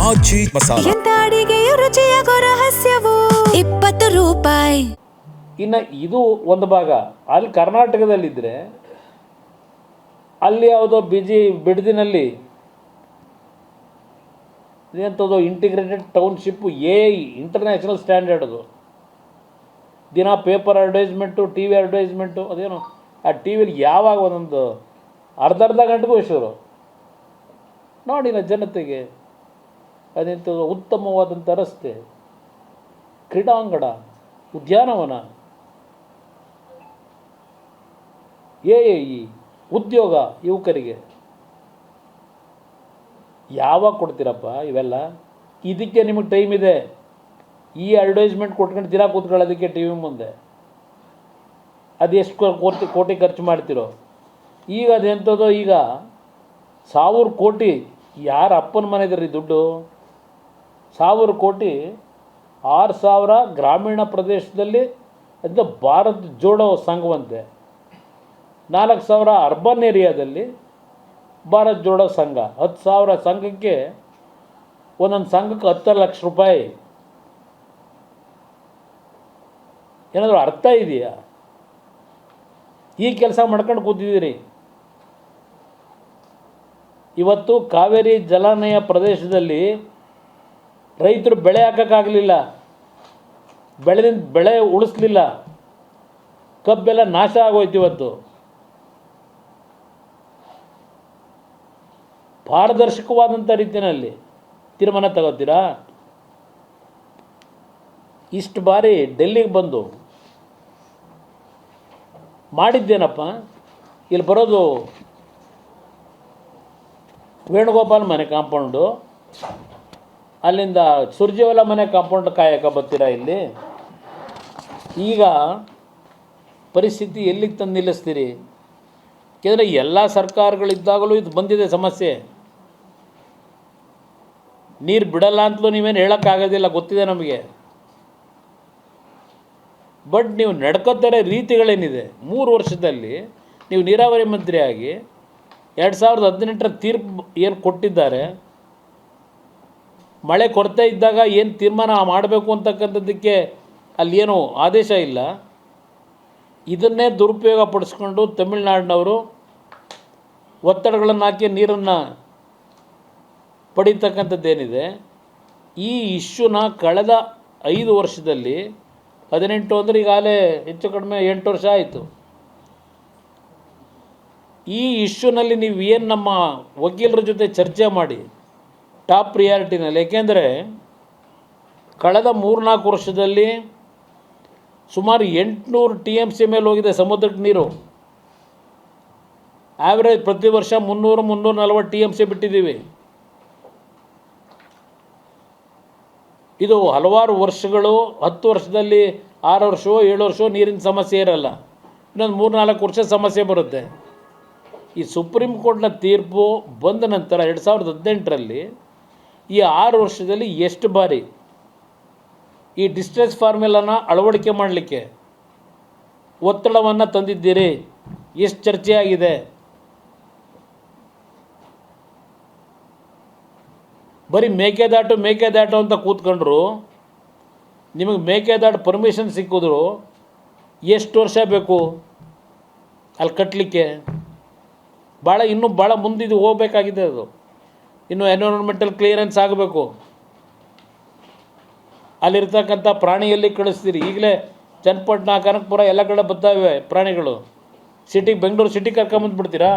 ಆಚಿ ಮಸಾಲ. ಎಂತ ಅಡಿಗೆಯ ರುಚಿಯಾಗೋ ರಹಸ್ಯವು 20 ರೂಪಾಯಿ. ಇನ್ನು ಇದು ಒಂದು ಭಾಗ. ಅಲ್ಲಿ ಕರ್ನಾಟಕದಲ್ಲಿದ್ದರೆ ಅಲ್ಲಿ ಯಾವುದೋ ಬಿಡದಿನಲ್ಲಿ ಎಂಥದ್ದು ಇಂಟಿಗ್ರೇಟೆಡ್ ಟೌನ್ಶಿಪ್ಪು ಇಂಟರ್ನ್ಯಾಷನಲ್ ಸ್ಟ್ಯಾಂಡರ್ಡ್. ಅದು ದಿನ paper advertisement, T V advertisement, ಅದೇನು ಆ ಟಿ ವಿಲಿ ಯಾವಾಗ ಒಂದೊಂದು ಅರ್ಧ ಗಂಟೆಗೂ ಹೆಸರು ನೋಡಿನ ಜನತೆಗೆ. ಅದೆಂಥದ್ದು ಉತ್ತಮವಾದಂಥ ರಸ್ತೆ, ಕ್ರೀಡಾಂಗಣ, ಉದ್ಯಾನವನ, ಈ ಉದ್ಯೋಗ ಯುವಕರಿಗೆ ಯಾವಾಗ ಕೊಡ್ತೀರಪ್ಪ ಇವೆಲ್ಲ? ಇದಕ್ಕೆ ನಿಮಗೆ ಟೈಮ್ ಇದೆ. ಈ ಅಡ್ವರ್ಟೈಸ್ಮೆಂಟ್ ಕೊಟ್ಕೊಂಡು ದಿನ ಕೂತ್ಕೊಳ್ಳೋದಕ್ಕೆ ಟಿ ವಿ ಮುಂದೆ ಅದೆಷ್ಟು ಕೋಟಿ ಖರ್ಚು ಮಾಡ್ತಿರೋ. ಈಗ ಅದೆಂಥದ್ದೋ, ಈಗ 1000 ಕೋಟಿ ಯಾರ ಅಪ್ಪನ ಮನೆದ್ರಿ ದುಡ್ಡು? 1000 ಕೋಟಿ 6000 ಗ್ರಾಮೀಣ ಪ್ರದೇಶದಲ್ಲಿ ಅದು ಭಾರತ್ ಜೋಡೋ ಸಂಘವಂತೆ, 4000 ಅರ್ಬನ್ ಏರಿಯಾದಲ್ಲಿ ಭಾರತ್ ಜೋಡೋ ಸಂಘ. 10,000 ಸಂಘಕ್ಕೆ, ಒಂದೊಂದು ಸಂಘಕ್ಕೆ 10 ಲಕ್ಷ ರೂಪಾಯಿ. ಏನಾದರೂ ಅರ್ಥ ಇದೆಯಾ? ಈ ಕೆಲಸ ಮಾಡ್ಕೊಂಡು ಕೂತಿದ್ದೀರಿ. ಇವತ್ತು ಕಾವೇರಿ ಜಲಾನಯ ಪ್ರದೇಶದಲ್ಲಿ ರೈತರು ಬೆಳೆ ಹಾಕೋಕ್ಕಾಗಲಿಲ್ಲ, ಬೆಳೆ ಉಳಿಸ್ಲಿಲ್ಲ, ಕಬ್ಬೆಲ್ಲ ನಾಶ ಆಗೋಯ್ತು. ಇವತ್ತು ಪಾರದರ್ಶಕವಾದಂಥ ರೀತಿಯಲ್ಲಿ ತೀರ್ಮಾನ ತಗೋತೀರಾ? ಇಷ್ಟು ಬಾರಿ ಡೆಲ್ಲಿಗೆ ಬಂದು ಮಾಡಿದ್ದೇನಪ್ಪ? ಇಲ್ಲಿ ಬರೋದು ವೇಣುಗೋಪಾಲ್ ಮನೆ ಕಾಂಪೌಂಡು, ಅಲ್ಲಿಂದ ಸುರ್ಜೇವಾಲ ಮನೆ ಕಾಂಪೌಂಡ್ ಕಾಯಕ ಬರ್ತೀರಾ ಇಲ್ಲಿ? ಈಗ ಪರಿಸ್ಥಿತಿ ಎಲ್ಲಿಗೆ ತಂದು ನಿಲ್ಲಿಸ್ತೀರಿ? ಯಾಕೆಂದರೆ ಎಲ್ಲ ಸರ್ಕಾರಗಳಿದ್ದಾಗಲೂ ಇದು ಬಂದಿದೆ ಸಮಸ್ಯೆ. ನೀರು ಬಿಡಲ್ಲ ಅಂತಲೂ ನೀವೇನು ಹೇಳೋಕ್ಕಾಗೋದಿಲ್ಲ, ಗೊತ್ತಿದೆ ನಮಗೆ. ಬಟ್ ನೀವು ನಡ್ಕೋತಾರೆ ರೀತಿಗಳೇನಿದೆ. 3 ವರ್ಷದಲ್ಲಿ ನೀವು ನೀರಾವರಿ ಮಂತ್ರಿಯಾಗಿ 2018ರ ತೀರ್ಪು ಏನು ಕೊಟ್ಟಿದ್ದಾರೆ, ಮಳೆ ಕೊರತೆ ಇದ್ದಾಗ ಏನು ತೀರ್ಮಾನ ಮಾಡಬೇಕು ಅಂತಕ್ಕಂಥದ್ದಕ್ಕೆ ಅಲ್ಲಿ ಏನು ಆದೇಶ ಇಲ್ಲ. ಇದನ್ನೇ ದುರುಪಯೋಗ ಪಡಿಸ್ಕೊಂಡು ತಮಿಳುನಾಡಿನವರು ಒತ್ತಡಗಳನ್ನು ಹಾಕಿ ನೀರನ್ನು ಪಡೀತಕ್ಕಂಥದ್ದೇನಿದೆ, ಈ ಇಶ್ಯೂನ ಕಳೆದ 5 ವರ್ಷದಲ್ಲಿ 18 ಅಂದರೆ ಈಗಾಗಲೇ ಹೆಚ್ಚು ಕಡಿಮೆ 8 ವರ್ಷ ಆಯಿತು. ಈ ಇಶ್ಯೂನಲ್ಲಿ ನೀವು ಏನು ನಮ್ಮ ವಕೀಲರ ಜೊತೆ ಚರ್ಚೆ ಮಾಡಿ ಟಾಪ್ ಪ್ರಿಯಾರಿಟಿನಲ್ಲಿ, ಏಕೆಂದರೆ ಕಳೆದ 3-4 ವರ್ಷದಲ್ಲಿ ಸುಮಾರು 800 TMC ಮೇಲೆ ಹೋಗಿದೆ ಸಮುದ್ರಕ್ಕೆ ನೀರು. ಆ್ಯಾವ್ರೇಜ್ ಪ್ರತಿ ವರ್ಷ 300-340 TMC ಬಿಟ್ಟಿದ್ದೀವಿ. ಇದು ಹಲವಾರು ವರ್ಷಗಳು, 10 ವರ್ಷದಲ್ಲಿ 6 ವರ್ಷ 7 ವರ್ಷ ನೀರಿನ ಸಮಸ್ಯೆ ಇರಲ್ಲ, ಇನ್ನೊಂದು 3-4 ವರ್ಷ ಸಮಸ್ಯೆ ಬರುತ್ತೆ. ಈ ಸುಪ್ರೀಂ ಕೋರ್ಟ್ನ ತೀರ್ಪು ಬಂದ ನಂತರ 2018ರಲ್ಲಿ ಈ 6 ವರ್ಷದಲ್ಲಿ ಎಷ್ಟು ಬಾರಿ ಈ ಡಿಸ್ಟ್ರೆಸ್ ಫಾರ್ಮುಲಾನ ಅಳವಡಿಕೆ ಮಾಡಲಿಕ್ಕೆ ಒತ್ತಡವನ್ನು ತಂದಿದ್ದೀರಿ? ಎಷ್ಟು ಚರ್ಚೆ ಆಗಿದೆ? ಬರೀ ಮೇಕೆದಾಟು ಅಂತ ಕೂತ್ಕೊಂಡ್ರು. ನಿಮಗೆ ಮೇಕೆದಾಟು ಪರ್ಮಿಷನ್ ಸಿಕ್ಕಿದ್ರು ಎಷ್ಟು ವರ್ಷ ಬೇಕು ಅಲ್ಲಿ ಕಟ್ಟಲಿಕ್ಕೆ? ಇನ್ನೂ ಭಾಳ ಮುಂದಿದ್ದು ಹೋಗಬೇಕಾಗಿದೆ. ಅದು ಇನ್ನೂ ಎನ್ವಿರಾನ್ಮೆಂಟಲ್ ಕ್ಲಿಯರೆನ್ಸ್ ಆಗಬೇಕು. ಅಲ್ಲಿರ್ತಕ್ಕಂಥ ಪ್ರಾಣಿಯಲ್ಲಿ ಕಳಿಸ್ತೀರಿ. ಈಗಲೇ ಚನ್ನಪಟ್ಟಣ, ಕನಕಪುರ ಎಲ್ಲ ಕಡೆ ಬರ್ತಾಯಿವೆ ಪ್ರಾಣಿಗಳು. ಬೆಂಗಳೂರು ಸಿಟಿ ಕರ್ಕೊಂಬಂದುಬಿಡ್ತೀರಾ?